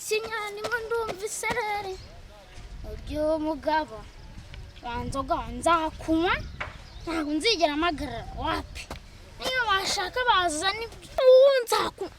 sinyani ngo ndumva isereri uryo mugabo wanzoga nzakunywa ntabwo nzigera amagarara wapi niyo bashaka bazana nzakunywa